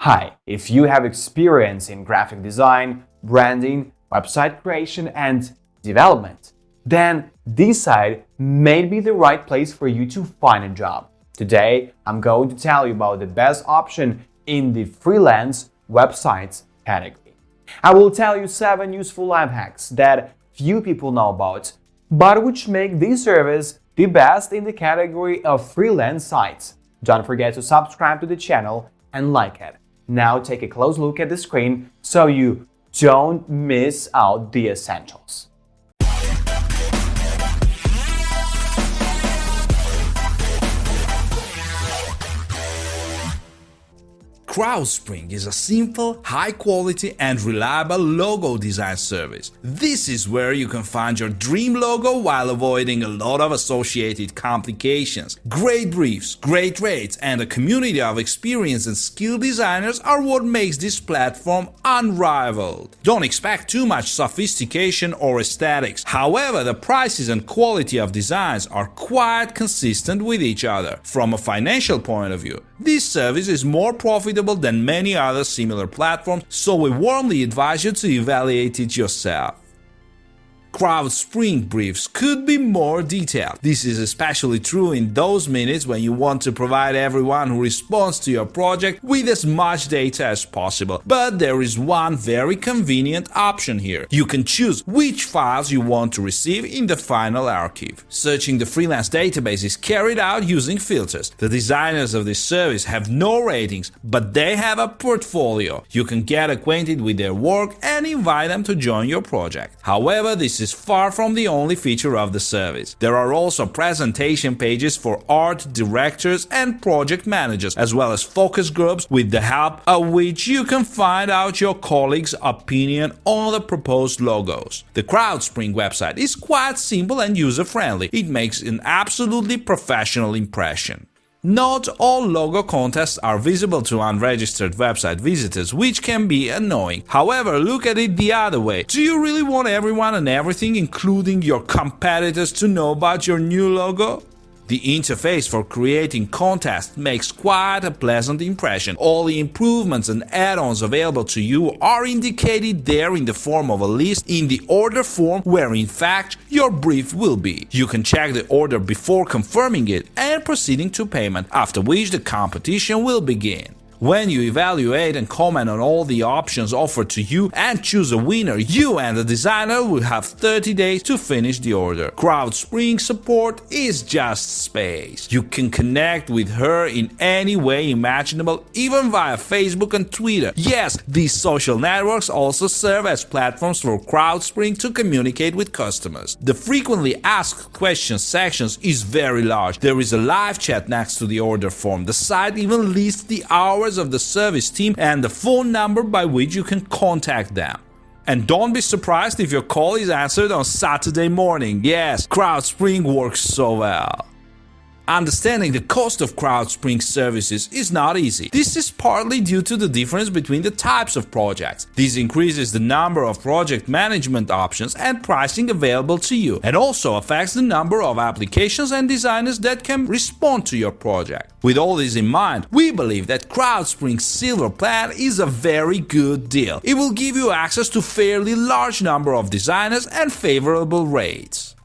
Hi, if you have experience in graphic design, branding, website creation, and development, then this site may be the right place for you to find a job. Today, I'm going to tell you about the best option in the freelance websites category. I will tell you 7 useful life hacks that few people know about, but which make this service the best in the category of freelance sites. Don't forget to subscribe to the channel and like it. Now take a close look at the screen so you don't miss out the essentials. CrowdSpring is a simple, high-quality and reliable logo design service. This is where you can find your dream logo while avoiding a lot of associated complications. Great briefs, great rates, and a community of experienced and skilled designers are what makes this platform unrivaled. Don't expect too much sophistication or aesthetics. However, the prices and quality of designs are quite consistent with each other. From a financial point of view, this service is more profitable than many other similar platforms, so we warmly advise you to evaluate it yourself. CrowdSpring briefs could be more detailed. This is especially true in those minutes when you want to provide everyone who responds to your project with as much data as possible. But there is one very convenient option here. You can choose which files you want to receive in the final archive. Searching the freelance database is carried out using filters. The designers of this service have no ratings, but they have a portfolio. You can get acquainted with their work and invite them to join your project. However, this is far from the only feature of the service. There are also presentation pages for art directors and project managers, as well as focus groups with the help of which you can find out your colleagues' opinion on the proposed logos. The CrowdSpring website is quite simple and user-friendly. It makes an absolutely professional impression. Not all logo contests are visible to unregistered website visitors, which can be annoying. However, look at it the other way. Do you really want everyone and everything, including your competitors, to know about your new logo? The interface for creating contests makes quite a pleasant impression. All the improvements and add-ons available to you are indicated there in the form of a list in the order form where in fact your brief will be. You can check the order before confirming it and proceeding to payment, after which the competition will begin. When you evaluate and comment on all the options offered to you and choose a winner, you and the designer will have 30 days to finish the order. CrowdSpring support is just space. You can connect with her in any way imaginable, even via Facebook and Twitter. Yes, these social networks also serve as platforms for CrowdSpring to communicate with customers. The frequently asked questions sections is very large. There is a live chat next to the order form. The site even lists the hours of the service team and the phone number by which you can contact them. And don't be surprised if your call is answered on Saturday morning. Yes, CrowdSpring works so well. Understanding the cost of CrowdSpring services is not easy. This is partly due to the difference between the types of projects. This increases the number of project management options and pricing available to you, and also affects the number of applications and designers that can respond to your project. With all this in mind, we believe that CrowdSpring's Silver plan is a very good deal. It will give you access to fairly large number of designers and favorable rates.